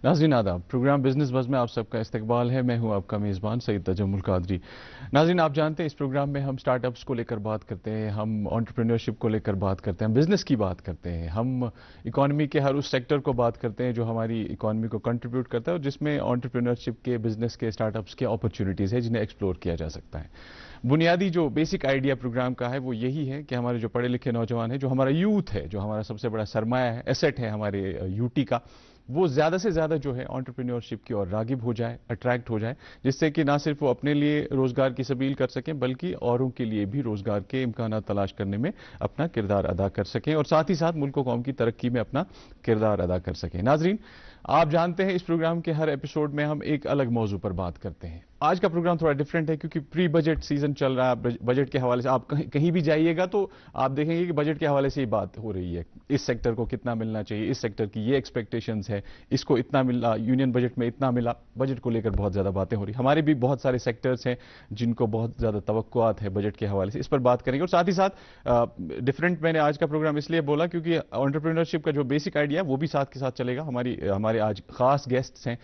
नाज़रीन आदाब, programme business buzz में आप सबका इस्तकबाल है। मैं हूं आपका मेज़बान सईद तजम्मुल कादरी। नाज़रीन, आप जानते हैं इस प्रोग्राम में हम स्टार्टअप्स को लेकर बात करते हैं, हम एंटरप्रेन्योरशिप को लेकर बात करते हैं, हम बिज़नेस की बात करते हैं, हम इकॉनमी के हर उस सेक्टर को बात करते हैं जो हमारी इकॉनमी को कंट्रीब्यूट करता है और जिसमें एंटरप्रेन्योरशिप के, बिज़नेस के, स्टार्टअप्स के अपॉर्चुनिटीज़ है जिन्हें एक्सप्लोर किया जा सकता है। बुनियादी जो बेसिक आइडिया प्रोग्राम का है वो यही है कि हमारे जो पढ़े लिखे नौजवान हैं, जो हमारा यूथ है, जो हमारा सबसे बड़ा सरमाया है, एसेट है हमारे यूटी का, वो ज़्यादा से ज़्यादा जो है एंटरप्रेन्योरशिप की ओर रागिब हो जाए, अट्रैक्ट हो जाए, जिससे कि ना सिर्फ वो अपने लिए रोज़गार की सबील कर सकें बल्कि औरों के लिए भी रोज़गार के इम्कानात तलाश करने में अपना किरदार अदा कर सकें और साथ ही साथ मुल्क व कौम की तरक्की में अपना किरदार अदा कर सकें। नाज़रीन, आप जानते हैं इस प्रोग्राम के हर एपिसोड में हम एक अलग मौजू पर बात करते हैं। आज का प्रोग्राम थोड़ा डिफरेंट है क्योंकि प्री बजट सीजन चल रहा है। बजट के हवाले से आप कहीं भी जाइएगा तो आप देखेंगे कि बजट के हवाले से ही बात हो रही है। इस सेक्टर को कितना मिलना चाहिए, इस सेक्टर की ये एक्सपेक्टेशंस है, इसको इतना मिला, यूनियन बजट में इतना मिला। बजट को लेकर बहुत ज़्यादा बातें हो रही। हमारे भी बहुत सारे सेक्टर्स हैं जिनको बहुत ज़्यादा तवक्कुआत है बजट के हवाले से, इस पर बात करेंगे। और साथ ही साथ डिफरेंट मैंने आज का प्रोग्राम इसलिए बोला क्योंकि एंटरप्रेन्योरशिप का जो बेसिक आइडिया है वो भी साथ के साथ चलेगा। हमारे आज खास गेस्ट्स हैं,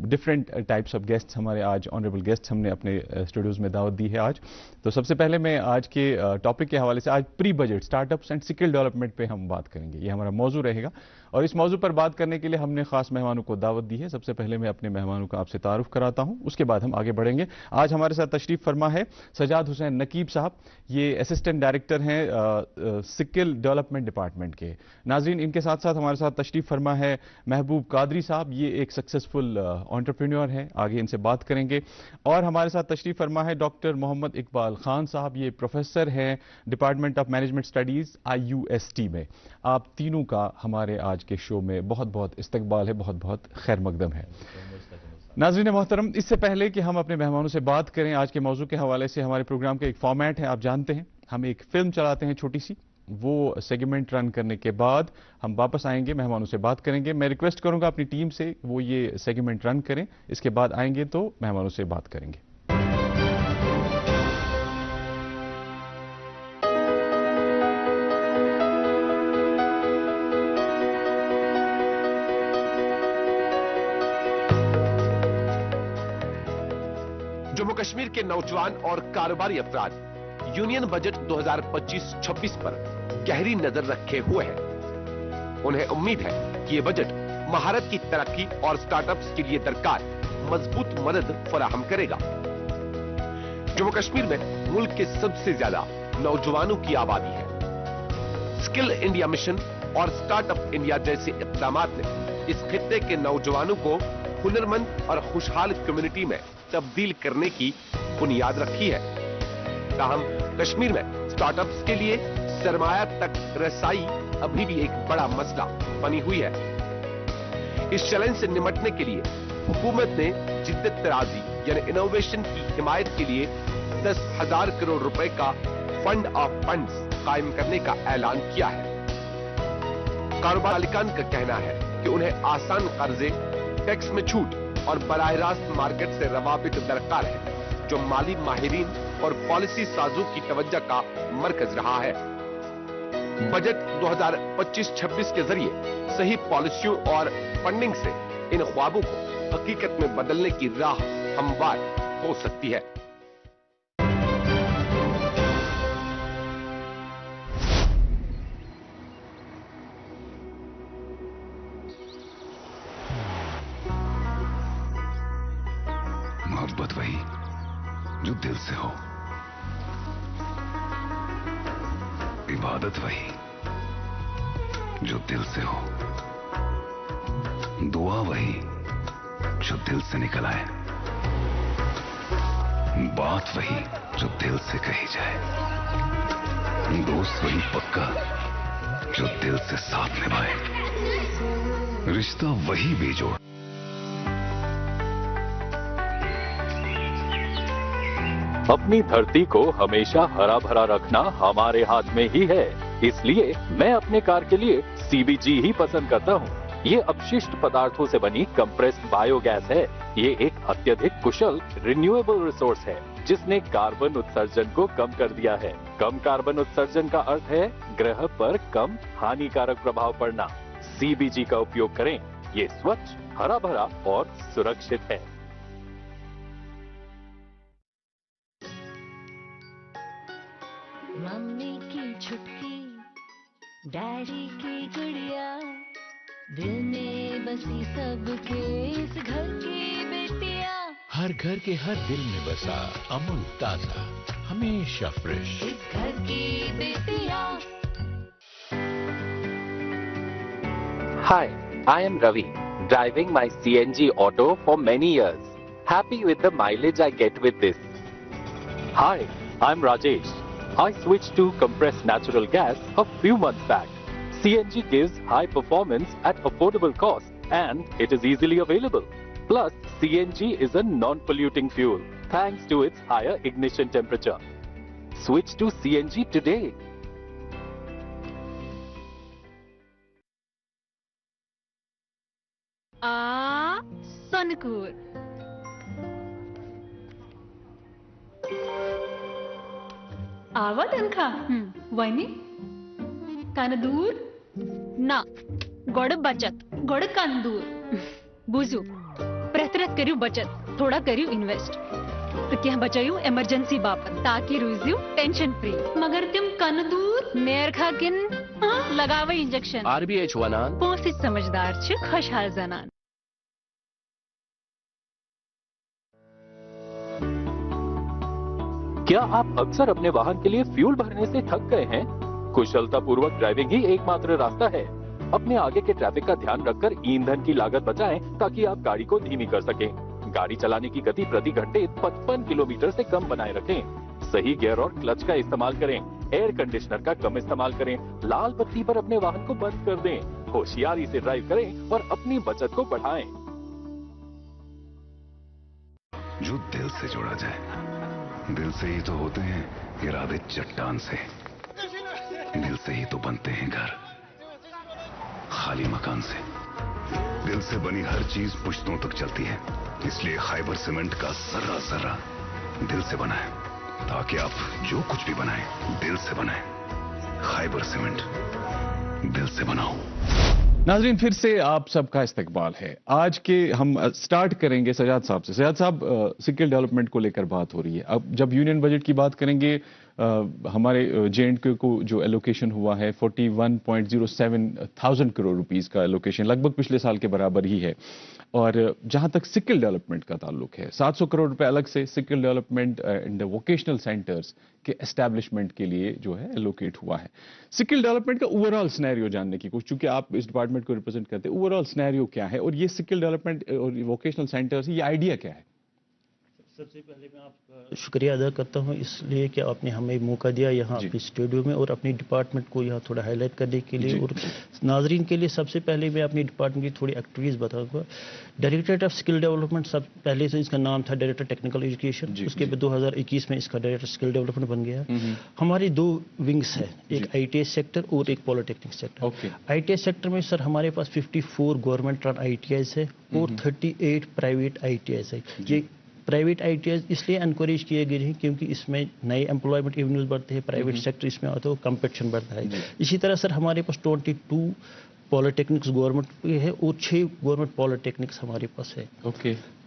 डिफरेंट टाइप्स ऑफ गेस्ट्स हमारे आज ऑनरेबल गेस्ट्स हमने अपने स्टूडियोज में दावत दी है आज। तो सबसे पहले मैं आज के टॉपिक के हवाले से, आज pre budget startups and skill development पे हम बात करेंगे, ये हमारा मौजू रहेगा। और इस मौजू पर बात करने के लिए हमने खास मेहमानों को दावत दी है। सबसे पहले मैं अपने मेहमानों का आपसे तारुफ कराता हूं, उसके बाद हम आगे बढ़ेंगे। आज हमारे साथ तशरीफ फरमा है सजाद हुसैन नकीब साहब, ये असिस्टेंट डायरेक्टर हैं स्किल डेवलपमेंट डिपार्टमेंट के। नाजरीन, इनके साथ साथ हमारे साथ तशरीफ फरमा है महबूब कादरी साहब, ये एक सक्सेसफुल एंटरप्रेन्योर हैं, आगे इनसे बात करेंगे। और हमारे साथ तशरीफ फरमा है डॉक्टर मोहम्मद इकबाल खान साहब, ये प्रोफेसर हैं department of management studies IUST में। आप तीनों का हमारे आज के शो में बहुत बहुत इस्तकबाल है, बहुत बहुत खैर मकदम है। नाज़रीन मोहतरम, इससे पहले कि हम अपने मेहमानों से बात करें आज के मौजू के हवाले से, हमारे प्रोग्राम का एक फॉर्मेट है, आप जानते हैं, हम एक फिल्म चलाते हैं छोटी सी, वो सेगमेंट रन करने के बाद हम वापस आएंगे, मेहमानों से बात करेंगे। मैं रिक्वेस्ट करूंगा अपनी टीम से वो ये सेगमेंट रन करें, इसके बाद आएंगे तो मेहमानों से बात करेंगे। जम्मू कश्मीर के नौजवान और कारोबारी अफराद यूनियन बजट 2025-26 पर गहरी नजर रखे हुए हैं। उन्हें उम्मीद है कि ये बजट महारत की तरक्की और स्टार्टअप्स के लिए दरकार मजबूत मदद फराहम करेगा। जम्मू कश्मीर में मुल्क के सबसे ज्यादा नौजवानों की आबादी है। स्किल इंडिया मिशन और स्टार्टअप इंडिया जैसे इक़दामात ने इस खित्ते के नौजवानों को हुनरमंद और खुशहाल कम्युनिटी में तब्दील करने की बुनियाद रखी है। ताहम कश्मीर में स्टार्टअप्स के लिए सरमाया तक रसाई अभी भी एक बड़ा मसला बनी हुई है। इस चैलेंज से निपटने के लिए हुकूमत ने जिद्दत तराजी यानी इनोवेशन की हिमायत के लिए 10,000 करोड़ रुपए का फंड ऑफ फंड्स कायम करने का ऐलान किया है। कारोबार मालिकान का कहना है कि उन्हें आसान कर्जे, टैक्स में छूट और बराह रास्त मार्केट से रवाबित दरकार है, जो माली माहिरीन और पॉलिसी साजों की तवज्जो का मरकज रहा है। बजट 2025-26 के जरिए सही पॉलिसियों और फंडिंग से इन ख्वाबों को हकीकत में बदलने की राह हमवार हो सकती है। मोहब्बत वही जो दिल से हो, इबादत वही जो दिल से हो, दुआ वही जो दिल से निकल आए, बात वही जो दिल से कही जाए, दोस्त वही पक्का जो दिल से साथ निभाए, रिश्ता वही बेजोड़ अपनी धरती को हमेशा हरा भरा रखना हमारे हाथ में ही है। इसलिए मैं अपने कार के लिए CBG ही पसंद करता हूँ। ये अपशिष्ट पदार्थों से बनी कंप्रेस्ड बायोगैस है। ये एक अत्यधिक कुशल रिन्यूएबल रिसोर्स है जिसने कार्बन उत्सर्जन को कम कर दिया है। कम कार्बन उत्सर्जन का अर्थ है ग्रह पर कम हानिकारक प्रभाव पड़ना। CBG का उपयोग करें, ये स्वच्छ हरा भरा और सुरक्षित है। मम्मी की छुटकी, डैडी की गुड़िया, दिल में बसी सबके इस घर की बेटियां। हर घर के हर दिल में बसा अमूल ताजा, हमेशा फ्रेश। इस घर की बेटियां। Hi, I am Ravi, driving my CNG auto for many years. Happy with the mileage I get with this. Hi, I'm Rajesh. I switched to compressed natural gas a few months back. CNG gives high performance at affordable cost and it is easily available. Plus, CNG is a non-polluting fuel thanks to its higher ignition temperature. Switch to CNG today. Sonnekoor. आवदनखा वनी कनदूर ना गोड़ बचत गोड़ कंदूर बूझू प्रतरत करू बचत थोड़ा करू invest क्या बचायू इमरजेंसी बापत ताकि रुझू टेंशन फ्री मगर तुम कनदूर मेर खा किन लगावे इंजेक्शन RBH वनान पहुंच समझदार छ खुशहाल जनान। क्या आप अक्सर अपने वाहन के लिए फ्यूल भरने से थक गए हैं? कुशलतापूर्वक ड्राइविंग ही एकमात्र रास्ता है। अपने आगे के ट्रैफिक का ध्यान रखकर ईंधन की लागत बचाएं ताकि आप गाड़ी को धीमी कर सकें। गाड़ी चलाने की गति प्रति घंटे 55 किलोमीटर से कम बनाए रखें। सही गियर और क्लच का इस्तेमाल करें। एयर कंडीशनर का कम इस्तेमाल करें। लाल बत्ती पर अपने वाहन को बंद कर दें। होशियारी से ड्राइव करें और अपनी बचत को बढ़ाएं। जो दिल से जोड़ा जाए, दिल से ही तो होते हैं इरादे चट्टान से, दिल से ही तो बनते हैं घर खाली मकान से। दिल से बनी हर चीज पुश्तों तक चलती है, इसलिए खैबर सीमेंट का सर्रा सर्रा दिल से बना है, ताकि आप जो कुछ भी बनाएं दिल से बनाएं। खैबर सीमेंट, दिल से बनाओ। नाजरीन, फिर से आप सबका इस्तकबाल है। आज के हम स्टार्ट करेंगे सजाद साहब से। सजाद साहब, स्किल डेवलपमेंट को लेकर बात हो रही है। अब जब यूनियन बजट की बात करेंगे, हमारे J&K को जो एलोकेशन हुआ है 41.07 करोड़ रुपीस का एलोकेशन, लगभग पिछले साल के बराबर ही है। और जहां तक स्किल डेवलपमेंट का ताल्लुक है, 700 करोड़ रुपए अलग से skill development and vocational centres के एस्टैब्लिशमेंट के लिए जो है एलोकेट हुआ है। स्किल डेवलपमेंट का ओवरऑल सिनेरियो जानने की कोशिश, चूंकि आप इस डिपार्टमेंट को रिप्रेजेंट करते हैं, ओवरऑल सिनेरियो क्या है और ये स्किल डेवलपमेंट और वोकेशनल सेंटर्स, ये आइडिया क्या है? सबसे पहले मैं आपका शुक्रिया अदा करता हूं इसलिए कि आपने हमें मौका दिया यहाँ अपने स्टूडियो में और अपनी डिपार्टमेंट को यहाँ थोड़ा हाईलाइट करने के लिए। और नाजरीन के लिए सबसे पहले मैं अपनी डिपार्टमेंट की थोड़ी एक्टिविटीज़ बताऊंगा। डायरेक्टरेट ऑफ स्किल डेवलपमेंट, सब पहले से इसका नाम था डायरेक्टर टेक्निकल एजुकेशन, उसके बाद 2021 में इसका डायरेक्टर स्किल डेवलपमेंट बन गया। हमारी दो विंग्स है, एक ITI सेक्टर और एक पॉलिटेक्निक सेक्टर। ITI सेक्टर में सर हमारे पास 54 गवर्नमेंट रन ITIs है और 38 प्राइवेट ITIs है। ये प्राइवेट ITIs इसलिए एनकरेज किए गए हैं क्योंकि इसमें नए एम्प्लॉयमेंट एवेन्यूज बढ़ते हैं, प्राइवेट सेक्टर इसमें आता है, कंपटीशन बढ़ता है। इसी तरह सर हमारे पास 22 पॉलिटेक्निक्स गवर्नमेंट के है और 6 गवर्नमेंट पॉलिटेक्निक्स हमारे पास है।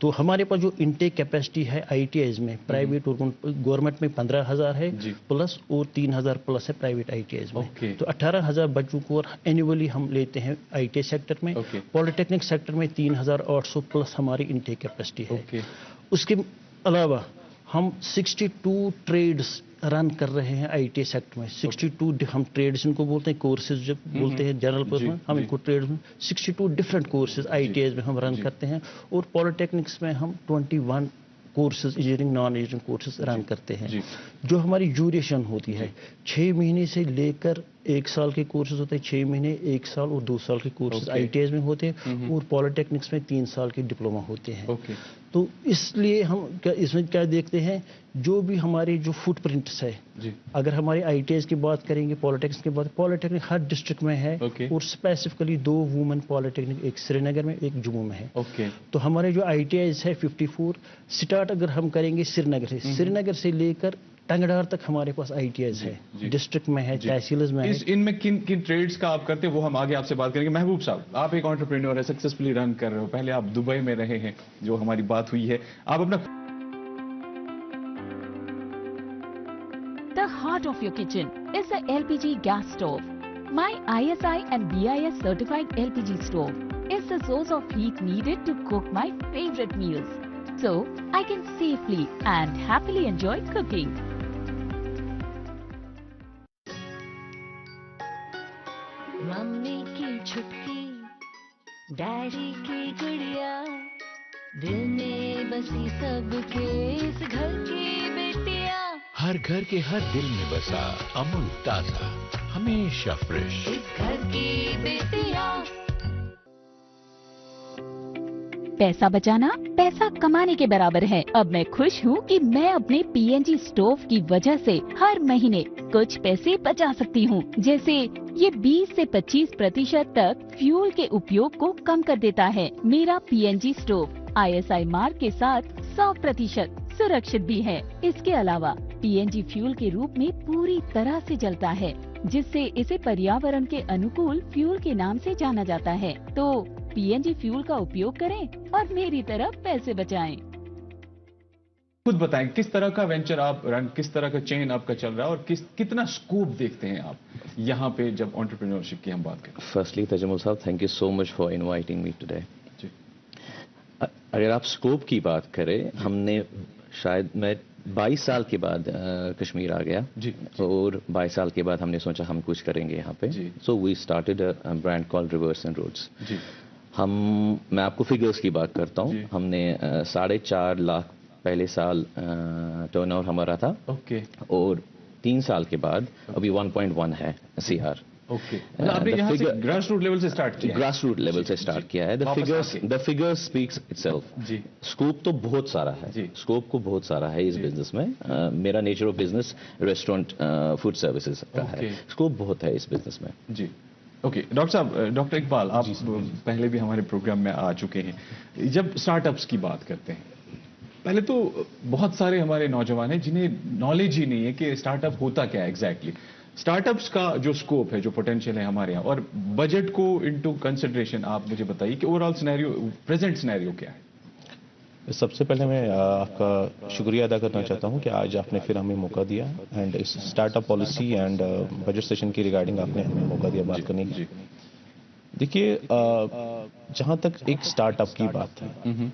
तो हमारे पास जो इनटेक कैपेसिटी है ITIs में, प्राइवेट और गवर्नमेंट में 15,000 है प्लस और 3,000 प्लस है प्राइवेट ITIs में। तो 18,000 बच्चों को एनुअली हम लेते हैं ITI सेक्टर में। पॉलिटेक्निक सेक्टर में 3,800 प्लस हमारी इनटेक कैपेसिटी है। उसके अलावा हम 62 ट्रेड्स रन कर रहे हैं ITI सेक्टर में। 62 हम ट्रेड्स इनको बोलते हैं, कोर्सेज जब बोलते हैं जनरल पर्सन, हम इनको ट्रेड्स में 62 डिफरेंट कोर्सेज ITIs में हम रन करते हैं। और पॉलिटेक्निक्स में हम 21 courses engineering non engineering courses run करते हैं। जो हमारी ड्यूरेशन होती है 6 महीने से लेकर 1 साल के कोर्सेज होते हैं, 6 महीने, 1 साल और 2 साल के कोर्सेज ITIs में होते हैं और पॉलिटेक्निक्स में 3 साल के डिप्लोमा होते हैं। तो इसलिए हम इसमें क्या देखते हैं, जो भी हमारे जो फुटप्रिंट्स है, अगर हमारे ITIs की बात करेंगे, पॉलिटेक्निक्स की बात, पॉलिटेक्निक हर डिस्ट्रिक्ट में है और स्पेसिफिकली 2 वुमेन पॉलिटेक्निक, एक श्रीनगर में एक जम्मू में है। तो हमारे जो ITIs है 54 स्टार्ट अगर हम करेंगे श्रीनगर से, श्रीनगर से लेकर टंगडार तक हमारे पास ITIs है, डिस्ट्रिक्ट में है, तहसील्स में है। इनमें किन किन ट्रेड्स का आप करते हैं वो हम आगे आपसे बात करेंगे। महबूब साहब, आप एक एंटरप्रेन्योर है, सक्सेसफुली रन कर रहे हो, पहले आप दुबई में रहे हैं जो हमारी बात हुई है, आप अपना The heart of your kitchen is the LPG gas stove. My ISI and BIS certified LPG stove is the source of heat needed to cook my favorite meals. So I can safely and happily enjoy cooking. Mummy की छुटकी, daddy की गुड़िया, दिल में बसी सबके इस घर की बेटियां। हर घर के हर दिल में बसा अमूल ताजा, हमेशा फ्रेश। इस घर की बेटियां। पैसा बचाना पैसा कमाने के बराबर है। अब मैं खुश हूँ कि मैं अपने PNG स्टोव की वजह से हर महीने कुछ पैसे बचा सकती हूँ। जैसे ये 20 से 25% तक फ्यूल के उपयोग को कम कर देता है। मेरा PNG स्टोव ISI मार्क के साथ 100% सुरक्षित भी है। इसके अलावा PNG फ्यूल के रूप में पूरी तरह से जलता है, जिससे इसे पर्यावरण के अनुकूल फ्यूल के नाम से जाना जाता है। तो PNG फ्यूल का उपयोग करें और मेरी तरफ पैसे बचाएं। खुद बताएं किस तरह का वेंचर आप रन, किस तरह का चेन आपका चल रहा है और कितना स्कोप देखते हैं आप यहाँ पे जब एंटरप्रेन्योरशिप की हम बात करें। फर्स्टली तजम्मुल साहब, thank you so much for inviting me today. अगर आप स्कोप की बात करें, हमने शायद मैं 22 साल के बाद कश्मीर आ गया जी, और 22 साल के बाद हमने सोचा हम कुछ करेंगे यहाँ पे। So we started a brand called rivers and roads. मैं आपको फिगर्स की बात करता हूँ। हमने 4.5 लाख पहले साल टर्नओवर हमारा था, और 3 साल के बाद अभी 1.1 है CR। आपने यहाँ से ग्रास रूट लेवल से स्टार्ट किया? ग्रास रूट लेवल से स्टार्ट किया है। The figures speaks itself. Scope तो बहुत सारा है, स्कोप को बहुत सारा है इस बिजनेस में। मेरा nature of business restaurant food services का है, स्कोप बहुत है इस बिजनेस में जी। ओके डॉक्टर साहब, डॉक्टर इकबाल, आप पहले भी हमारे प्रोग्राम में आ चुके हैं। जब स्टार्टअप्स की बात करते हैं, पहले तो बहुत सारे हमारे नौजवान हैं जिन्हें नॉलेज ही नहीं है कि स्टार्टअप होता क्या है एग्जैक्टली। स्टार्टअप्स का जो स्कोप है, जो पोटेंशियल है हमारे यहाँ, और बजट को इनटू कंसिडरेशन आप मुझे बताइए कि ओवरऑल सिनेरियो, प्रेजेंट सिनेरियो क्या है। सबसे पहले मैं आपका शुक्रिया अदा करना चाहता हूं कि आज आपने फिर हमें मौका दिया एंड इस startup policy and budget session की रिगार्डिंग आपने हमें मौका दिया बात करने की। देखिए, जहां तक एक स्टार्टअप की बात है,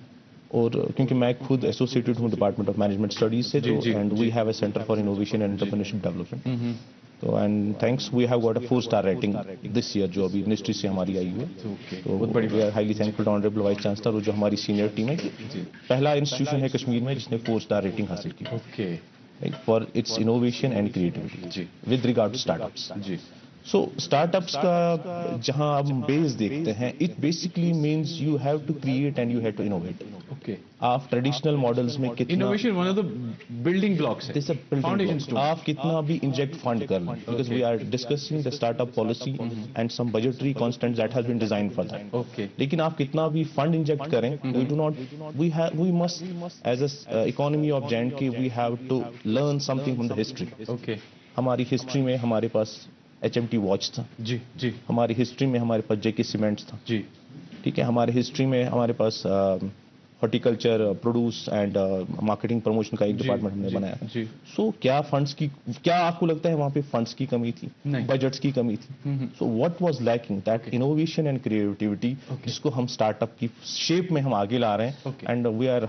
और क्योंकि मैं खुद एसोसिएटेड हूं डिपार्टमेंट ऑफ मैनेजमेंट स्टडीज से, and we have a centre for innovation and entrepreneurship development. तो and thanks, we have got a 4-star rating this year, जो अभी मिनिस्ट्री से हमारी आई हुई है। तो we are highly thankful to honourable vice chancellor, और जो हमारी सीनियर टीम है, पहला इंस्टीट्यूशन है कश्मीर में जिसने 4-star रेटिंग हासिल की for its innovation and creativity with regard to startups. So startups का जहां आप बेस देखते हैं, it basically means you have to create and you have to innovate. आप ट्रेडिशनल मॉडल्स में कितना innovation one of the building blocks है, foundation stone. आप कितना भी इंजेक्ट फंड कर लें, because we are discussing the startup policy and some budgetary constant that has been designed for that. लेकिन आप कितना भी फंड इंजेक्ट करें, we do not, we must as a economy of J&K we have to learn something from the history. हमारी history में हमारे पास HMT watch था जी, हमारी हिस्ट्री में हमारे पास JK सीमेंट्स था जी, ठीक है, हमारी हिस्ट्री में हमारे पास horticulture, produce and marketing promotion का एक डिपार्टमेंट हमने बनाया जी। सो क्या फंड्स की, क्या आपको लगता है वहां पे फंड्स की कमी थी, बजट्स की कमी थी? So what was lacking? That innovation and creativity, जिसको हम स्टार्टअप की शेप में हम आगे ला रहे हैं, and we are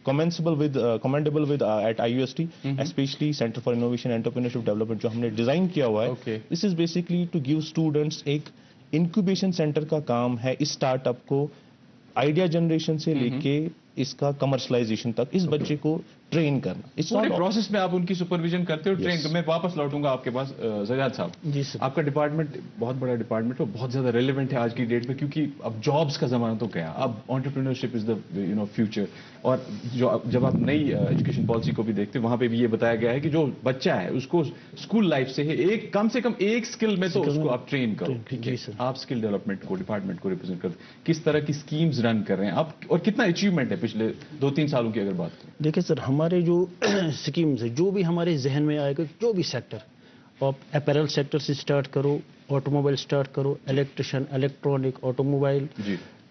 commendable with at IUST, especially Center for Innovation and Entrepreneurship Development, जो हमने डिजाइन किया हुआ है। This is basically to give students, एक इंक्यूबेशन सेंटर का काम है इस स्टार्टअप को आइडिया जनरेशन से लेके इसका कमर्शलाइजेशन तक इस बच्चे को ट्रेन करना। इस प्रोसेस में आप उनकी सुपरविजन करते हो, ट्रेन। मैं वापस लौटूंगा आपके पास। सजाद साहब जी सर, आपका डिपार्टमेंट बहुत बड़ा डिपार्टमेंट है, बहुत ज्यादा रेलेवेंट है आज की डेट में, क्योंकि अब जॉब्स का जमाना तो गया, अब एंटरप्रेन्योरशिप इज द फ्यूचर। और जब आप नई एजुकेशन पॉलिसी को भी देखते हैं, वहां पे भी ये बताया गया है कि जो बच्चा है उसको स्कूल लाइफ से ही एक कम से कम एक स्किल में तो उसको आप ट्रेन करो। ठीक है, आप स्किल डेवलपमेंट को, डिपार्टमेंट को रिप्रेजेंट करते, किस तरह की स्कीम्स रन कर रहे हैं आप, और कितना अचीवमेंट है पिछले 2-3 सालों की अगर बात करें? देखिए सर, हमारे जो स्कीम्स है, जो भी हमारे जहन में आएगा, जो भी सेक्टर, आप अपैरल सेक्टर से स्टार्ट करो, ऑटोमोबाइल स्टार्ट करो, electrician, electronic, automobile,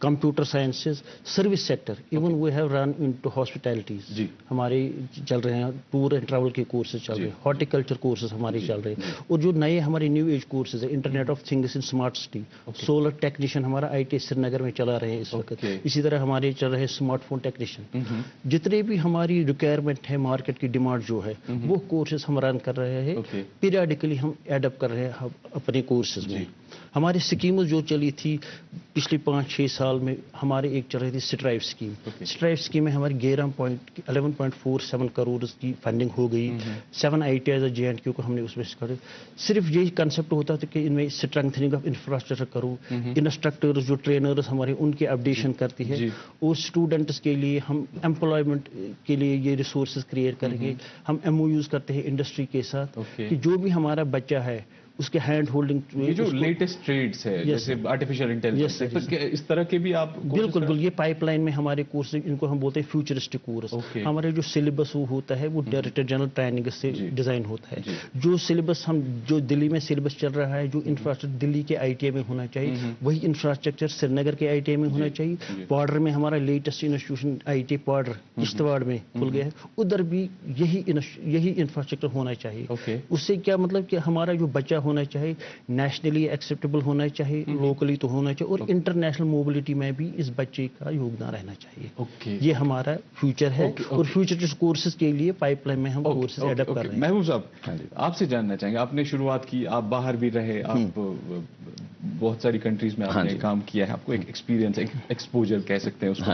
computer sciences, service sector, even we have run into hospitalities, हमारे चल रहे हैं, टूर एंड ट्रैवल के कोर्सेज चल रहे हैं, हॉर्टिकल्चर कोर्सेज हमारे चल रहे हैं, और जो नए हमारे न्यू एज कोर्सेज है, internet of things in smart city, solar technician हमारा IIT श्रीनगर में चला रहे हैं इस वक्त, इसी तरह हमारे चल रहे हैं स्मार्टफोन टेक्नीशियन, जितने भी हमारी रिक्वायरमेंट है, मार्केट की डिमांड जो है, वो कोर्सेज हम रन कर रहे हैं, पीरियडिकली हम एडअप कर रहे हैं अपने कोर्सेज में। हमारी स्कीम जो चली थी पिछले 5-6 साल में, हमारे एक चल रही थी स्ट्राइव स्कीम। स्ट्राइव स्कीम में हमारी 11.47 करोड़ की फंडिंग हो गई। 7 ITIs JNK को हमने उसमें करे। सिर्फ यही कंसेप्ट होता था कि इनमें स्ट्रेंथनिंग ऑफ इंफ्रास्ट्रक्चर करो, इंस्ट्रक्टर्स जो ट्रेनर्स हमारे उनके अपडेशन करती है, और स्टूडेंट्स के लिए हम एम्प्लॉयमेंट के लिए ये रिसोर्सेज क्रिएट करेंगे। हम MOUs करते हैं इंडस्ट्री के साथ कि जो भी हमारा बच्चा है उसके हैंड होल्डिंग, ये जो लेटेस्ट ट्रेड्स है जैसे आर्टिफिशियल इंटेलिजेंस, इस तरह के भी आप बिल्कुल ये पाइपलाइन में हमारे कोर्स, इनको हम बोलते हैं फ्यूचरिस्टिक कोर्स। हमारे जो सिलेबस वो होता है वो डायरेक्टर जनरल ट्रेनिंग से डिजाइन होता है। जो सिलेबस हम जो दिल्ली में सिलेबस चल रहा है, जो इंफ्रास्ट्रक्चर दिल्ली के ITI में होना चाहिए, वही इंफ्रास्ट्रक्चर श्रीनगर के ITI में होना चाहिए। बॉर्डर में हमारा latest institution ITI border Kishtwar में खुल गया है, उधर भी यही इंफ्रास्ट्रक्चर होना चाहिए। उससे क्या मतलब कि हमारा जो बच्चा होना चाहिए नेशनली एक्सेप्टेबल होना चाहिए, लोकली तो होना चाहिए, और इंटरनेशनल मोबिलिटी में भी इस बच्चे का योगदान रहना चाहिए। ये हमारा फ्यूचर है, और फ्यूचर कोर्सेज के लिए पाइपलाइन में हम कोर्सेज एडप्ट कर रहे हैं। महबूब साहब, आपसे जानना चाहेंगे, आपने शुरुआत की, आप बाहर भी रहे, आप बहुत सारी कंट्रीज में आपने काम किया है, आपको एक एक्सपीरियंस, एक एक्सपोजर कह सकते हैं उसको।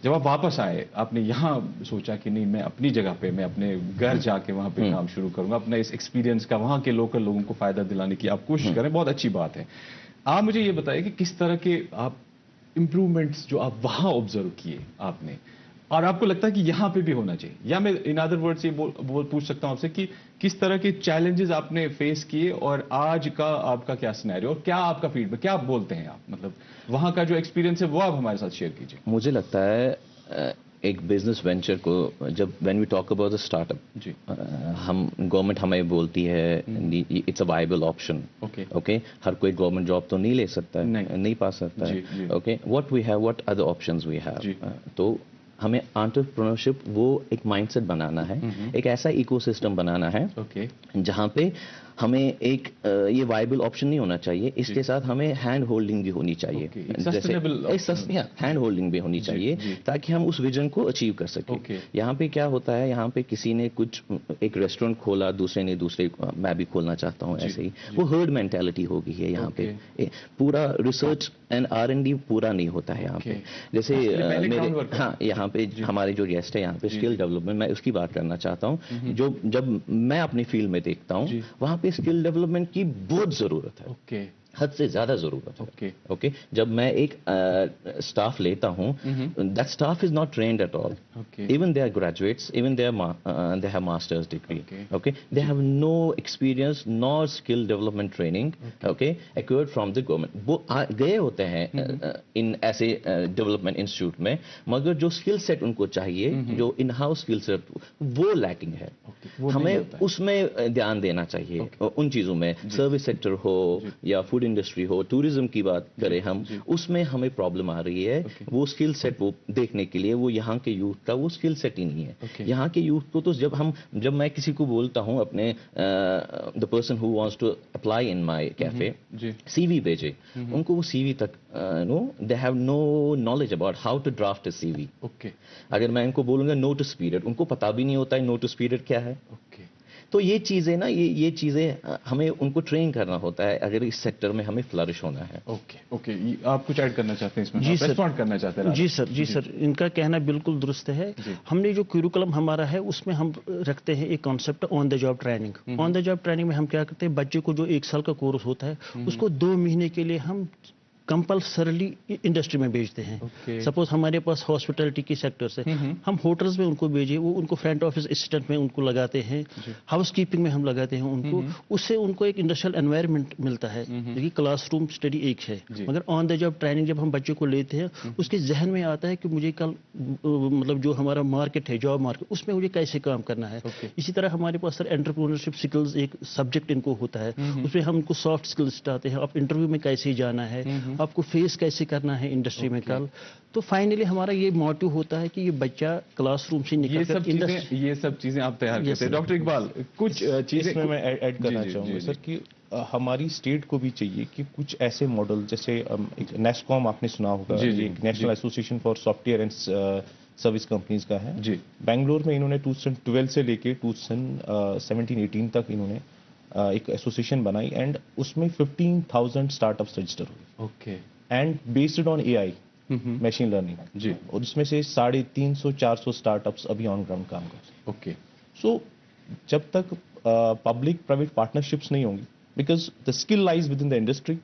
जब आप वापस आए, आपने यहाँ सोचा कि नहीं, मैं अपनी जगह पे, मैं अपने घर जाके वहाँ पे काम शुरू करूंगा, अपना इस एक्सपीरियंस का वहाँ के लोकल लोगों को फायदा दिलाने की आप कोशिश करें, बहुत अच्छी बात है। आप मुझे ये बताइए कि किस तरह के आप इम्प्रूवमेंट्स जो आप वहाँ ऑब्जर्व किए आपने, और आपको लगता है कि यहाँ पे भी होना चाहिए, या मैं इन अदर वर्ड्स ये पूछ सकता हूँ आपसे कि किस तरह के चैलेंजेस आपने फेस किए और आज का आपका क्या सिनेरियो, और क्या आपका फीडबैक, क्या आप बोलते हैं, आप मतलब वहाँ का जो एक्सपीरियंस है वो आप हमारे साथ शेयर कीजिए। मुझे लगता है एक बिजनेस वेंचर को जब when we talk about the startup, हम गवर्नमेंट हमें बोलती है it's a viable option. Okay, हर कोई गवर्नमेंट जॉब तो नहीं ले सकता है, नहीं पा सकता है। Okay, what we have, what other options we have, तो हमें एंटरप्रेन्योरशिप वो एक माइंडसेट बनाना है, एक ऐसा इकोसिस्टम बनाना है जहां पे हमें एक ये वायबल ऑप्शन नहीं होना चाहिए, इसके साथ हमें हैंड होल्डिंग भी होनी चाहिए, जैसे हैंड होल्डिंग भी होनी चाहिए ताकि हम उस विजन को अचीव कर सकें। यहाँ पे क्या होता है, यहाँ पे किसी ने कुछ एक रेस्टोरेंट खोला, दूसरे ने दूसरे, मैं भी खोलना चाहता हूँ, ऐसे ही वो हर्ड मेंटालिटी हो गई है यहाँ पे। पूरा रिसर्च एंड R&D पूरा नहीं होता है यहाँ पे। जैसे मेरे यहाँ पे हमारे जो गेस्ट है यहाँ पे, स्किल डेवलपमेंट, मैं उसकी बात करना चाहता हूँ। जो जब मैं अपनी फील्ड में देखता हूँ, वहाँ पे स्किल डेवलपमेंट की बहुत जरूरत है, हद से ज्यादा जरूरत है। ओके, जब मैं एक स्टाफ लेता हूं, that staff is not trained at all, even they are graduates, even they have masters degree, okay, they have no experience nor skill development training, okay, acquired from the government. वो गए होते हैं इन ऐसे development institute में, मगर जो skill set उनको चाहिए, जो इन हाउस स्किल सेट, वो लैकिंग है। हमें उसमें ध्यान देना चाहिए, उन चीजों में, सर्विस सेक्टर हो या फूड इंडस्ट्री हो, टूरिज्म की बात करें हम, उसमें हमें प्रॉब्लम आ रही है। वो स्किल सेट वो देखने के लिए, वो यहाँ के यूथ का वो स्किल सेट ही नहीं है। यहाँ के यूथ को तो जब मैं किसी को बोलता हूँ अपने the person who wants to apply in my cafe, CV भेजे, उनको वो CV तक they have no knowledge about how to draft a CV। अगर मैं इनको बोलूंगा नोटिस पीरियड, उनको पता भी नहीं होता है नोटिस पीरियड क्या है। तो ये चीजें ना, ये चीजें हमें उनको ट्रेन करना होता है अगर इस सेक्टर में हमें फ्लरिश होना है। ओके, आप कुछ ऐड करना चाहते हैं इसमें? जी सर, रिस्पॉन्ड करना चाहते हैं? जी सर, इनका कहना बिल्कुल दुरुस्त है। हमने जो करिकुलम हमारा है उसमें हम रखते हैं एक concept on the job training. On the job training में हम क्या करते हैं, बच्चे को जो 1 साल का कोर्स होता है उसको 2 महीने के लिए हम कंपल्सरली इंडस्ट्री में भेजते हैं। सपोज हमारे पास हॉस्पिटलिटी की सेक्टर्स है, हम होटल्स में उनको भेजे, वो उनको फ्रंट ऑफिस असिस्टेंट में उनको लगाते हैं, हाउस कीपिंग में हम लगाते हैं उनको, उससे उनको एक इंडस्ट्रियल एनवायरनमेंट मिलता है। देखिए क्लासरूम स्टडी एक है, मगर ऑन द जॉब ट्रेनिंग जब हम बच्चे को लेते हैं उसके जहन में आता है कि मुझे कल मतलब जो हमारा मार्केट है, जॉब मार्केट, उसमें मुझे कैसे काम करना है। इसी तरह हमारे पास सर एंटरप्रेन्योरशिप स्किल्स एक सब्जेक्ट इनको होता है, उसमें हम उनको सॉफ्ट स्किल्स सिखाते हैं, आप इंटरव्यू में कैसे जाना है, आपको फेस कैसे करना है इंडस्ट्री में कल। तो फाइनली हमारा ये मोटिव होता है कि ये बच्चा क्लासरूम से निकल ये सब चीजें आप तैयार करते हैं। डॉक्टर इकबाल, कुछ चीजें मैं ऐड करना चाहूँगा सर कि हमारी स्टेट को भी चाहिए कि कुछ ऐसे मॉडल, जैसे नेस्कॉम आपने सुना होगा, national association for software and service companies का है जी। बेंगलोर में इन्होंने 2012 से लेके 2017-18 तक इन्होंने एक एसोसिएशन बनाई एंड उसमें 15,000 स्टार्टअप्स रजिस्टर हुए। Okay. And based on AI machine learning जी, और उसमें से 350-400 स्टार्टअप्स अभी ऑन ग्राउंड काम कर रहे हैं। ओके। सो जब तक पब्लिक प्राइवेट पार्टनरशिप्स नहीं होंगी, because the skill lies with in the industry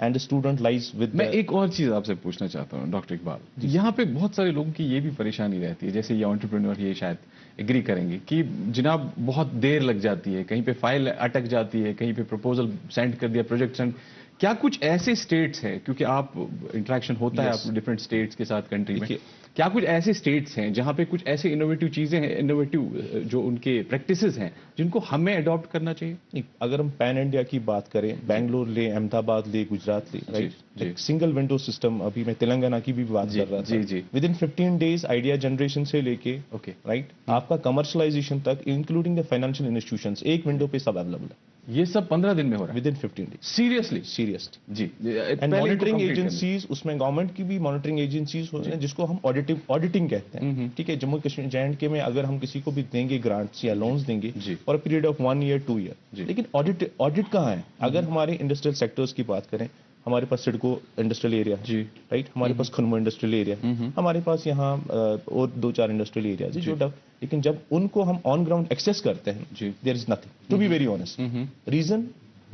and the student lies with. मैं एक और चीज आपसे पूछना चाहता हूँ डॉक्टर इकबाल, यहाँ पे बहुत सारे लोगों की ये भी परेशानी रहती है, जैसे ये एंटरप्रेन्योर ये शायद एग्री करेंगे कि जनाब बहुत देर लग जाती है, कहीं पे फाइल अटक जाती है, कहीं पे प्रपोजल सेंड कर दिया, प्रोजेक्ट सेंड। क्या कुछ ऐसे स्टेट्स हैं, क्योंकि आप इंटरेक्शन होता है आप डिफरेंट स्टेट्स के साथ कंट्री में, क्या कुछ ऐसे स्टेट्स हैं जहां पे कुछ ऐसे इनोवेटिव चीजें हैं, इनोवेटिव जो उनके प्रैक्टिसेस हैं जिनको हमें अडॉप्ट करना चाहिए? अगर हम पैन इंडिया की बात करें, बेंगलोर ले, अहमदाबाद ले, गुजरात ले, राइट, सिंगल विंडो सिस्टम, अभी मैं तेलंगाना की भी बात कर रहा था जी। Within 15 days idea generation से लेके राइट आपका कमर्शलाइजेशन तक, इंक्लूडिंग द फाइनेंशियल इंस्टीट्यूशंस, एक विंडो पे सब अवेलेबल है। ये सब 15 दिन में हो रहा है, विद इन 15 डेज। सीरियसली जी। एंड मॉनिटरिंग एजेंसीज, उसमें गवर्नमेंट की भी मॉनिटरिंग एजेंसीज होती हैं जिसको हम ऑडिटिंग कहते हैं। ठीक है, जम्मू कश्मीर J&K में अगर हम किसी को भी देंगे ग्रांट्स या लोन्स देंगे for a period of 1 year 2 year, लेकिन ऑडिट कहाँ है? अगर हमारे इंडस्ट्रियल सेक्टर्स की बात करें, हमारे पास सिडको इंडस्ट्रियल एरिया जी, राइट, हमारे पास खनमो इंडस्ट्रियल एरिया, हमारे पास यहाँ और 2-4 इंडस्ट्रियल एरियाज जो लेकिन जब उनको हम ऑन ग्राउंड एक्सेस करते हैं, there is nothing, to be very honest. Reason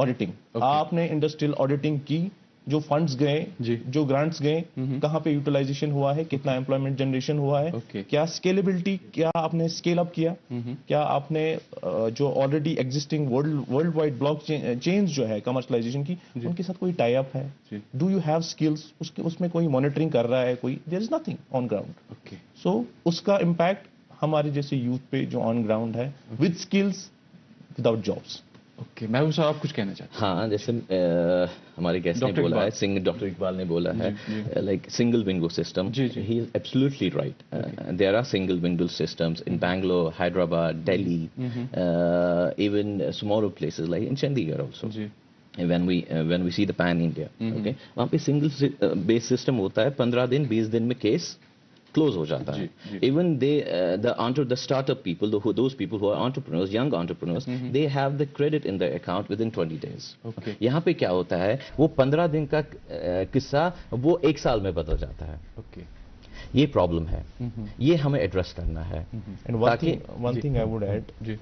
auditing. आपने इंडस्ट्रियल ऑडिटिंग की, जो फंड्स गए, जो ग्रांट्स गए, कहाँ पे यूटिलाइजेशन हुआ है, कितना एम्प्लॉयमेंट जनरेशन हुआ है, क्या स्केलेबिलिटी, क्या आपने स्केल अप किया, क्या आपने जो already existing worldwide blockchains जो है कमर्शलाइजेशन की, उनके साथ कोई टाई अप है? Do you have skills? उसमें कोई मॉनिटरिंग कर रहा है कोई? There is nothing on ground. So उसका इम्पैक्ट हमारे जैसे यूथ पे जो ऑन ग्राउंड है with skills without jobs. Okay, Mehboob साहब आप कुछ कहना चाहते हैं? हाँ, जैसे हमारे गेस्ट ने बोला है, डॉक्टर इकबाल ने बोला है, like single window system, he is absolutely right. There are single window systems in Bangalore, Hyderabad, Delhi, even smaller places like in Chandigarh also. when we see the pan India, okay, वहाँ पे सिंगल बेस सिस्टम होता है, 15 दिन 20 दिन में केस क्लोज हो जाता है। Even the startup people, those people who are entrepreneurs, young entrepreneurs, they have the credit in their account within 20 days. Okay. यहाँ पे क्या होता है, वो 15 दिन का किस्सा वो 1 साल में बदल जाता है। Okay. ये प्रॉब्लम है, ये हमें एड्रेस करना है। And one thing I would add,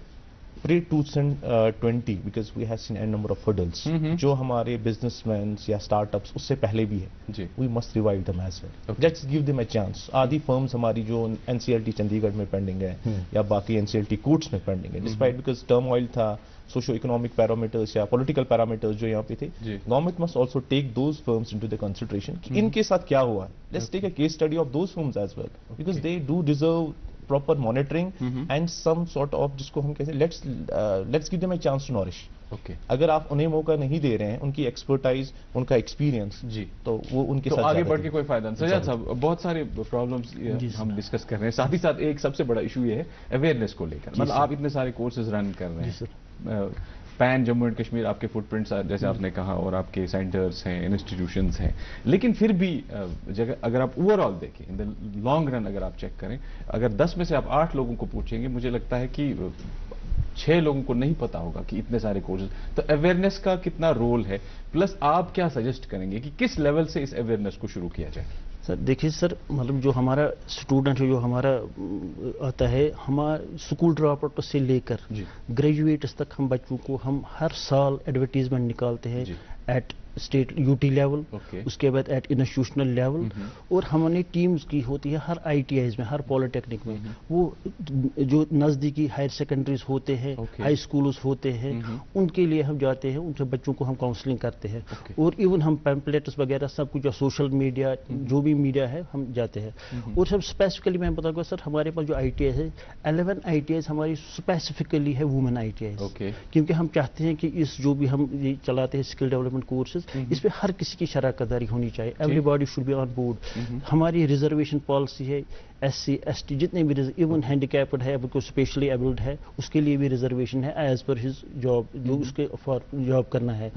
pre-2020, because we have seen a number of hurdles, जो हमारे businessmen या startups उससे पहले भी है, we must revive them as well. Let's give them a chance. आधी firms हमारी जो NCLT चंडीगढ़ में पेंडिंग है या बाकी NCLT कोर्ट्स में पेंडिंग है, despite because turmoil था, socio-economic parameters या political parameters जो यहाँ पे थे, government must also take those firms into the consideration कि इनके साथ क्या हुआ है. Let's take a case study of those firms as well, because they do deserve proper monitoring and some sort of, जिसको हम कहते हैं, let's give them a chance to nourish. Okay. अगर आप उन्हें मौका नहीं दे रहे हैं, उनकी एक्सपर्टाइज, उनका एक्सपीरियंस, तो वो उनके साथ आगे बढ़ के कोई फायदा नहीं। सजाद साहब, बहुत सारे प्रॉब्लम्स हम डिस्कस कर रहे हैं, साथ ही साथ एक सबसे बड़ा इशू ये है अवेयरनेस को लेकर। मतलब आप इतने सारे कोर्सेज रन कर रहे हैं, पैन जम्मू एंड कश्मीर आपके फुटप्रिंट्स जैसे आपने कहा, और आपके सेंटर्स हैं, इंस्टीट्यूशंस हैं, लेकिन फिर भी अगर आप ओवरऑल देखें, इन द लॉन्ग रन अगर आप चेक करें, अगर 10 में से आप 8 लोगों को पूछेंगे, मुझे लगता है कि 6 लोगों को नहीं पता होगा कि इतने सारे कोर्सेज। तो अवेयरनेस का कितना रोल है, प्लस आप क्या सजेस्ट करेंगे कि किस लेवल से इस अवेयरनेस को शुरू किया जाए? सर देखिए सर, मतलब जो हमारा स्टूडेंट है, जो हमारा आता है, हमारा स्कूल ड्रॉप आउट से लेकर ग्रेजुएट्स तक, हम बच्चों को हम हर साल एडवर्टीजमेंट निकालते हैं एट स्टेट यूटी लेवल, उसके बाद एट इंस्टीट्यूशनल लेवल, और हमने टीम्स की होती है हर ITIs में, हर पॉलिटेक्निक में। वो जो नज़दीकी हायर सेकेंडरीज होते हैं, हाई स्कूल्स होते हैं, उनके लिए हम जाते हैं, उनसे बच्चों को हम काउंसलिंग करते हैं, और इवन हम पैम्पलेट्स वगैरह सब कुछ, सोशल मीडिया, जो भी मीडिया है, हम जाते हैं। और सब स्पेसिफिकली मैं बताऊंगा सर, हमारे पास जो ITI है, 11 ITIs हमारी स्पेसिफिकली है वुमेन ITIs, क्योंकि हम चाहते हैं कि इस जो भी हम ये चलाते हैं स्किल डेवलपमेंट कोर्सेज, इस पे हर किसी की शराकतदारी होनी चाहिए, everybody should be on board. हमारी रिजर्वेशन पॉलिसी है, SC ST जितने भी, इवन हैंडीकैप्ड है, कोई स्पेशली एबल्ड है, उसके लिए भी रिजर्वेशन है एज पर हिज जॉब, जो उसके फॉर जॉब करना है।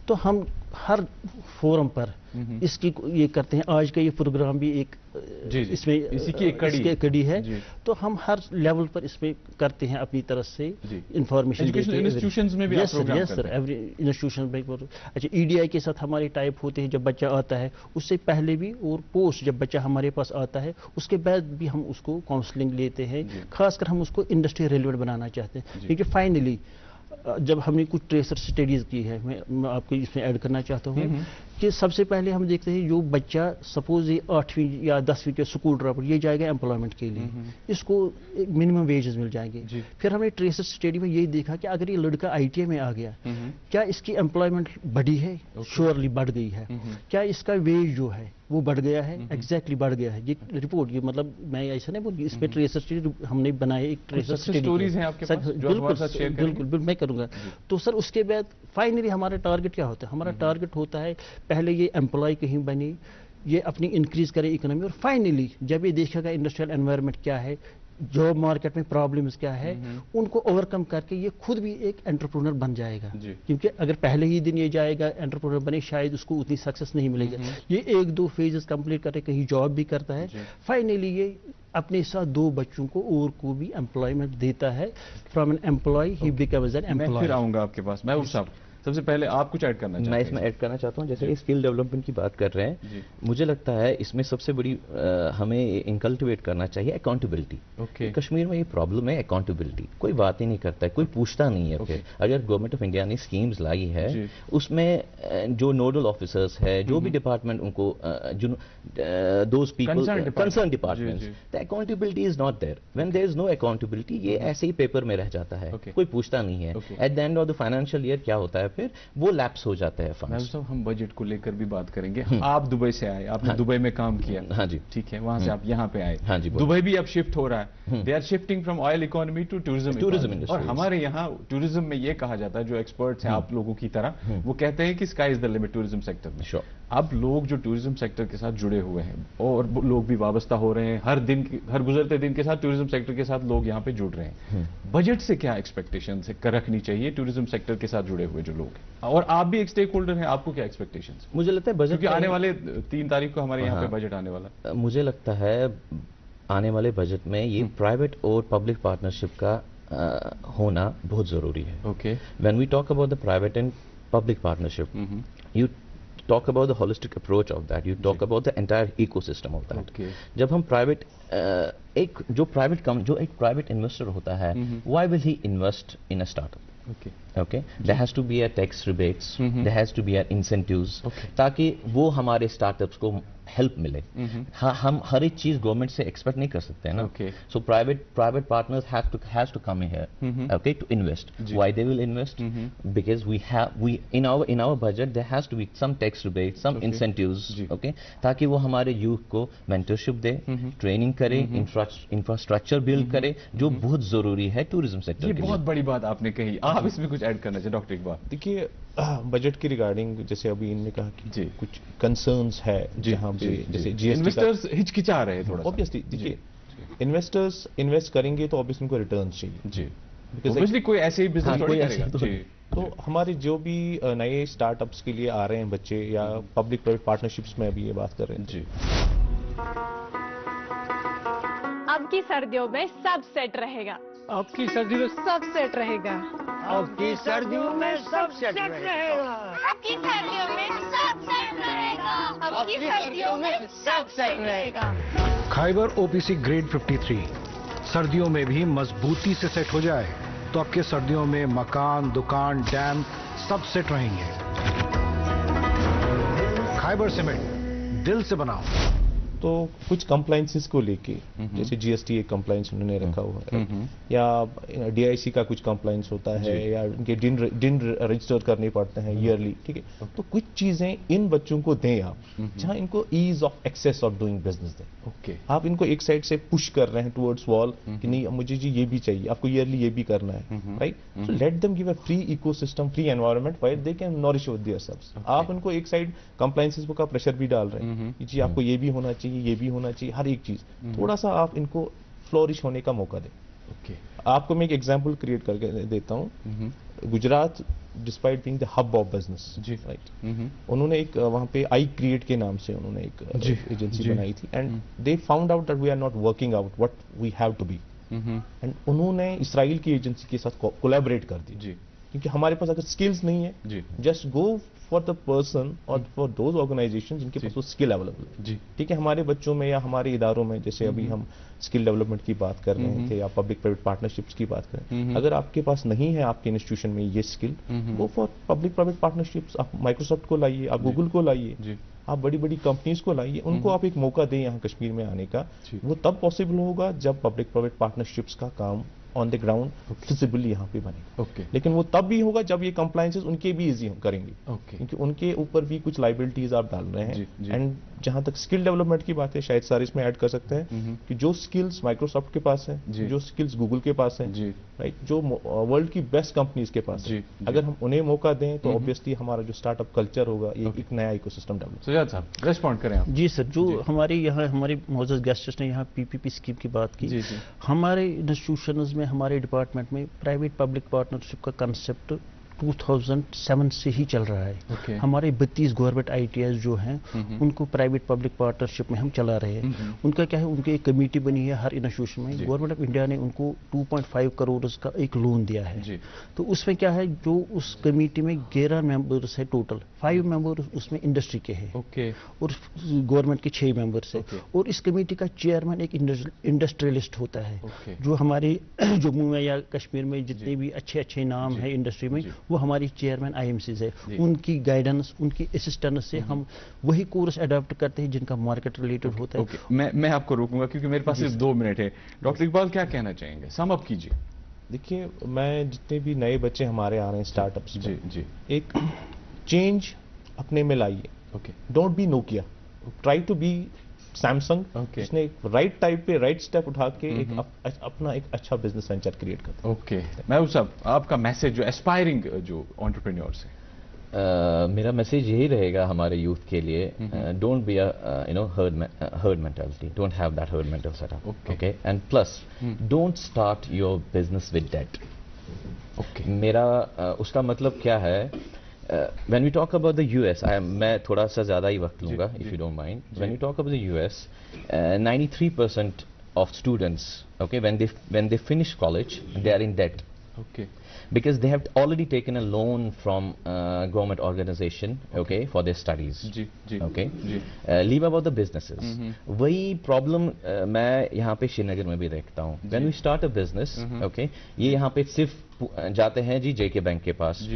तो हम हर फोरम पर इसकी ये करते हैं। आज का ये प्रोग्राम भी एक इसमें इसी की एक कड़ी है। तो हम हर लेवल पर इसमें करते हैं अपनी तरफ से इंफॉर्मेशन देते हैं। इंस्टीट्यूशंस में भी आप प्रोग्राम करते हैं? सर, एवरी इंस्टीट्यूशन में। अच्छा, EDI के साथ हमारे टाइप होते हैं जब बच्चा आता है, उससे पहले भी और पोस्ट जब बच्चा हमारे पास आता है, उसके बाद भी हम उसको काउंसलिंग लेते हैं। खासकर हम उसको इंडस्ट्री रेलिवेंट बनाना चाहते हैं, क्योंकि फाइनली जब हमने कुछ ट्रेसर स्टडीज की है, मैं आपको इसमें ऐड करना चाहता हूँ कि सबसे पहले हम देखते हैं जो बच्चा सपोज ये 8वीं या 10वीं के स्कूल ड्रॉप, ये जाएगा एम्प्लॉयमेंट के लिए, इसको मिनिमम वेजेस मिल जाएंगे। फिर हमने ट्रेसर स्टडी में यही देखा कि अगर ये लड़का ITI में आ गया, क्या इसकी एम्प्लॉयमेंट बढ़ी है? श्योरली बढ़ गई है। क्या इसका वेज जो है वो बढ़ गया है? एग्जैक्टली बढ़ गया है। ये रिपोर्ट, ये मतलब मैं ऐसा नहीं बोलूँगी, इस पर ट्रेसर स्टडी हमने बनाए, एक ट्रेसर स्टोरीज हैं आपके पास जो हमारे साथ शेयर करेंगे? बिल्कुल मैं करूँगा। तो सर उसके बाद फाइनली हमारा टारगेट क्या होता है? हमारा टारगेट होता है पहले ये एम्प्लॉय कहीं बने, ये अपनी इंक्रीज करे इकोनॉमी, और फाइनली जब ये देखेगा इंडस्ट्रियल एनवायरनमेंट क्या है, जॉब मार्केट में प्रॉब्लम्स क्या है, उनको ओवरकम करके ये खुद भी एक एंटरप्रेन्योर बन जाएगा। क्योंकि अगर पहले ही दिन ये जाएगा एंटरप्रेन्योर बने, शायद उसको उतनी सक्सेस नहीं मिलेगी। ये 1-2 फेजेस कंप्लीट करके कहीं जॉब भी करता है, फाइनली ये अपने साथ 2 बच्चों को और को भी एम्प्लॉयमेंट देता है। From an employ he becomes an employ. मैं फिर आऊंगा आपके पास। महबूब साहब, सबसे पहले आप कुछ ऐड करना चाहते हैं? मैं इसमें ऐड करना चाहता हूँ, जैसे स्किल डेवलपमेंट की बात कर रहे हैं, मुझे लगता है इसमें सबसे बड़ी हमें इनकल्टिवेट करना चाहिए अकाउंटेबिलिटी। कश्मीर में ये प्रॉब्लम है अकाउंटेबिलिटी, कोई बात ही नहीं करता है, कोई पूछता नहीं है। फिर अगर गवर्नमेंट ऑफ इंडिया ने स्कीम्स लाई है, उसमें जो नोडल ऑफिसर्स है, जो भी डिपार्टमेंट उनको those people concern departments, the accountability is not there. When there is no accountability, ये ऐसे ही पेपर में रह जाता है, कोई पूछता नहीं है। At the end of the financial year क्या होता है, फिर वो लैप्स हो जाते हैं फंड्स। साहब, हम बजट को लेकर भी बात करेंगे। आप दुबई से आए, आपने दुबई में काम किया। हाँ जी, ठीक है, वहां से आप यहाँ पे आए। हाँ जी, दुबई भी अब शिफ्ट हो रहा है। They are shifting from oil economy to tourism industry. और हमारे यहाँ टूरिज्म में ये कहा जाता है, जो एक्सपर्ट्स हैं आप लोगों की तरह, वो कहते हैं कि sky is the limit tourism sector में। अब लोग जो टूरिज्म सेक्टर के साथ जुड़े हुए हैं, और लोग भी वाबस्ता हो रहे हैं, हर गुजरते दिन के साथ टूरिज्म सेक्टर के साथ लोग यहाँ पे जुड़ रहे हैं। बजट से क्या एक्सपेक्टेशन रखनी चाहिए टूरिज्म सेक्टर के साथ जुड़े हुए जो लोग हैं? और आप भी एक स्टेक होल्डर हैं, आपको क्या एक्सपेक्टेशंस? मुझे लगता है बजट, क्योंकि आने वाले 3 तारीख को हमारे यहाँ पे बजट आने वाला, मुझे लगता है आने वाले बजट में ये प्राइवेट और पब्लिक पार्टनरशिप का होना बहुत जरूरी है। Okay, when we talk about the private and public partnership, you talk about the holistic approach of that, you talk about the entire ecosystem of that. जब हम प्राइवेट एक प्राइवेट इन्वेस्टर होता है, why will he invest in a startup? Okay, there has to be a tax rebates, there has to be a incentives, ताकि वो हमारे startups को help मिले। हम हर एक चीज गवर्नमेंट से एक्सपेक्ट नहीं कर सकते हैं ना। So private partners has to come here, okay, to invest. Why they will invest? Because we in our budget there has to be some tax rebate, some incentives, okay, ताकि वो हमारे youth को mentorship दे, training करे, infrastructure build करे, जो बहुत जरूरी है टूरिज्म सेक्टर के लिए। बहुत बड़ी बात आपने कही, आप इसमें कुछ ऐड करना चाहिए डॉक्टर इकबाल? देखिए, बजट की रिगार्डिंग जैसे अभी इन्होंने कहा कि कुछ कंसर्न्स है जहां पे जैसे जीएसटी, इन्वेस्टर्स हिचकिचा रहे हैं थोड़ा। ऑब्वियसली देखिए, इन्वेस्टर्स इन्वेस्ट करेंगे तो ऑब्वियसली उनको रिटर्न्स चाहिए जी, ऑब्वियसली कोई ऐसे ही बिजनेस थोड़ी करेगा जी। तो हमारे जो भी नए स्टार्टअप्स के लिए आ रहे हैं बच्चे, या पब्लिक प्राइवेट पार्टनरशिप्स में अभी ये बात कर रहे हैं जी, अब की सर्दियों में सब सेट रहेगा, अब की सर्दियों में सब सेट रहेगा, अब की सर्दियों में सब सेट रहेगा, अब की सर्दियों में सब सेट रहेगा, अब की सर्दियों में सब सेट रहेगा। खाइबर OPC ग्रेड 53 सर्दियों में भी मजबूती से सेट हो जाए तो आपके सर्दियों में मकान, दुकान, डैम सब सेट रहेंगे। खाइबर सीमेंट दिल से बनाओ। तो कुछ कंप्लाइंसेस को लेके जैसे जीएसटी एक कंप्लाइंस उन्होंने रखा हुआ है, या डीआईसी का कुछ कंप्लाइंस होता है, या उनके दिन रजिस्टर करने पड़ते हैं ईयरली, ठीक है। तो कुछ चीजें इन बच्चों को दें आप, जहां इनको ease of access of doing business दें। ओके, आप इनको एक साइड से पुश कर रहे हैं टुवर्ड्स वॉल कि नहीं मुझे जी ये भी चाहिए, आपको ईयरली ये भी करना है, right. So let them give a free ecosystem, free environment where they can nourish with theirselves. आप उनको एक साइड कंप्लाइंसेस का प्रेशर भी डाल रहे हैं कि जी आपको ये भी होना चाहिए, ये भी होना चाहिए, हर एक चीज थोड़ा सा आप इनको फ्लोरिश होने का मौका दें। ओके, आपको मैं एक एग्जांपल क्रिएट करके देता हूँ। Gujarat despite being the hub of business, right, उन्होंने एक वहाँ पे आई क्रिएट के नाम से उन्होंने एक एजेंसी बनाई थी, and they found out that we are not working out what we have to be, and उन्होंने इसराइल की एजेंसी के साथ कोलैबोरेट कर दी, क्योंकि हमारे पास अगर स्किल्स नहीं है, just go for the person और फॉर दोज ऑर्गेनाइजेशन जिनके पास वो स्किल अवेलेबल है, ठीक है। हमारे बच्चों में या हमारे इदारों में, जैसे अभी हम स्किल डेवलपमेंट की बात कर रहे थे या पब्लिक प्राइवेट पार्टनरशिप्स की बात कर रहे हैं, अगर आपके पास नहीं है आपके इंस्टीट्यूशन में ये स्किल, वो फॉर पब्लिक प्राइवेट पार्टनरशिप्स आप माइक्रोसॉफ्ट को लाइए, आप गूगल को लाइए, आप बड़ी बड़ी कंपनीज को लाइए, उनको आप एक मौका दें यहाँ कश्मीर में आने का। वो तब पॉसिबल होगा जब पब्लिक प्राइवेट पार्टनरशिप्स का काम ऑन द ग्राउंड फिजिबली यहाँ पे बनेगा। लेकिन वो तब भी होगा जब ये कंप्लायंसेस उनके भी इजी करेंगे, क्योंकि उनके ऊपर भी कुछ लाइबिलिटीज आप डाल रहे हैं। एंड जहां तक स्किल डेवलपमेंट की बात है, शायद सारे इसमें ऐड कर सकते हैं कि जो स्किल्स माइक्रोसॉफ्ट के पास है, जो स्किल्स गूगल के पास है, राइट, जो वर्ल्ड की बेस्ट कंपनीज के पास है, अगर हम उन्हें मौका दें तो ऑब्वियसली हमारा जो स्टार्टअप कल्चर होगा ये एक नया इकोसिस्टम डेवलप। सुजात साहब रेस्पॉन्ड करें आप। जी सर, जो हमारे यहाँ हमारे मौजूद गेस्ट्स ने यहाँ पीपीपी स्कीम की बात की, हमारे इंस्टीट्यूशंस में, हमारे डिपार्टमेंट में प्राइवेट पब्लिक पार्टनरशिप का कंसेप्ट 2007 से ही चल रहा है। हमारे 32 गवर्नमेंट आईटीआई जो हैं उनको प्राइवेट पब्लिक पार्टनरशिप में हम चला रहे हैं। उनका क्या है, उनकी एक कमेटी बनी है हर इंस्टीट्यूशन में। गवर्नमेंट ऑफ इंडिया ने उनको 2.5 करोड़ का एक लोन दिया है। तो उसमें क्या है, जो उस कमेटी में 11 मेंबर्स है टोटल, 5 मेंबर उसमें इंडस्ट्री के हैं और गवर्नमेंट के 6 मेंबर्स है। और इस कमेटी का चेयरमैन एक इंडस्ट्रियलिस्ट होता है। जो हमारे जम्मू में या कश्मीर में जितने भी अच्छे अच्छे नाम है इंडस्ट्री में, वो हमारी चेयरमैन आईएमसीज है। उनकी गाइडेंस, उनकी असिस्टेंस से हम वही कोर्स अडॉप्ट करते हैं जिनका मार्केट रिलेटेड होता है। मैं आपको रोकूंगा क्योंकि मेरे पास सिर्फ 2 मिनट है। डॉक्टर इकबाल क्या कहना चाहेंगे, सम अप कीजिए। देखिए, मैं जितने भी नए बच्चे हमारे आ रहे हैं स्टार्टअप्स में, एक चेंज अपने में लाइए। Don't be Nokia, try to be Samsung, जिसने एक राइट टाइप पे राइट स्टेप उठा के एक अपना एक अच्छा बिजनेस वेंचर क्रिएट करता है। ओके, महबूब साहब आपका मैसेज जो एस्पायरिंग जो एंटरप्रेन्योर्स है। मेरा मैसेज यही रहेगा हमारे यूथ के लिए, don't be herd mentality, don't have that herd mental setup, okay, and plus don't start your business with debt. ओके, मेरा उसका मतलब क्या है, when we talk about the US, मैं थोड़ा सा ज़्यादा ही वक्त लूँगा, if you don't mind. When we talk about the US, 93% of students, okay, when they finish college, they are in debt. Okay. Because they have already taken a loan from government organization, okay, for their studies. Okay. Leave about the businesses. वही problem मैं यहाँ पे श्रीनगर में भी देखता हूँ. When we start a business, okay, ये यहाँ पे सिर्फ जाते हैं जी JK बैंक के पास.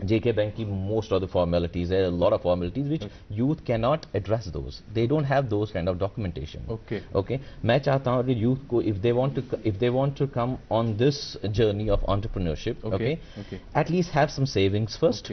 JK Bank की most of the formalities, there are a lot of formalities which youth cannot address those. They don't have those kind of documentation. Okay. मैं चाहता हूँ कि youth को if they want to come on this journey of entrepreneurship, okay, at least have some savings first.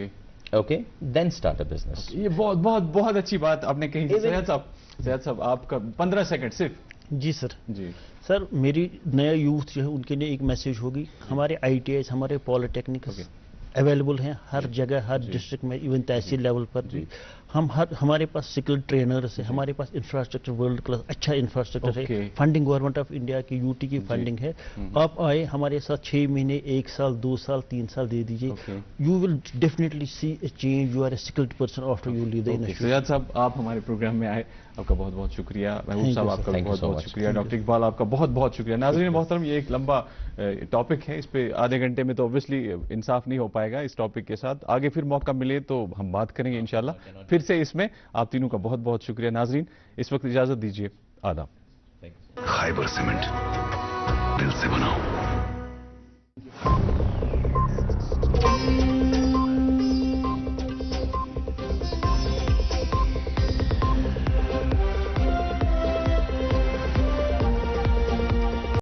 Okay, then start a business. ये बहुत अच्छी बात आपने कही। सैयद साहब आपका 15 सेकंड सिर्फ। जी सर। जी सर, मेरी नया यूथ जो है उनके लिए एक मैसेज होगी, हमारे ITIs, हमारे पॉलिटेक्निक्स अवेलेबल हैं हर जगह, हर डिस्ट्रिक्ट में, इवन तहसील लेवल पर भी। हमारे पास स्किल ट्रेनर्स है, हमारे पास इंफ्रास्ट्रक्चर वर्ल्ड क्लास अच्छा इंफ्रास्ट्रक्चर है। फंडिंग गवर्नमेंट ऑफ इंडिया की यूटी की फंडिंग है। आप आए हमारे साथ 6 महीने, 1 साल, 2 साल, 3 साल दे दीजिए, you will definitely see a change. You are a skilled person after you leave the industry. Syed sahab आप हमारे प्रोग्राम में आए, आपका बहुत बहुत शुक्रिया। महबूब साहब आपका बहुत बहुत शुक्रिया। डॉक्टर इकबाल आपका बहुत बहुत शुक्रिया। नाज़रीन मोहतरम, ये एक लंबा टॉपिक है, इस पे आधे घंटे में तो ऑब्वियसली इंसाफ नहीं हो पाएगा इस टॉपिक के साथ। आगे फिर मौका मिले तो हम बात करेंगे इंशाल्लाह फिर से इसमें। आप तीनों का बहुत बहुत शुक्रिया। नाज़रीन इस वक्त इजाजत दीजिए, आदाब। खाइबर सीमेंट दिल से बनाओ।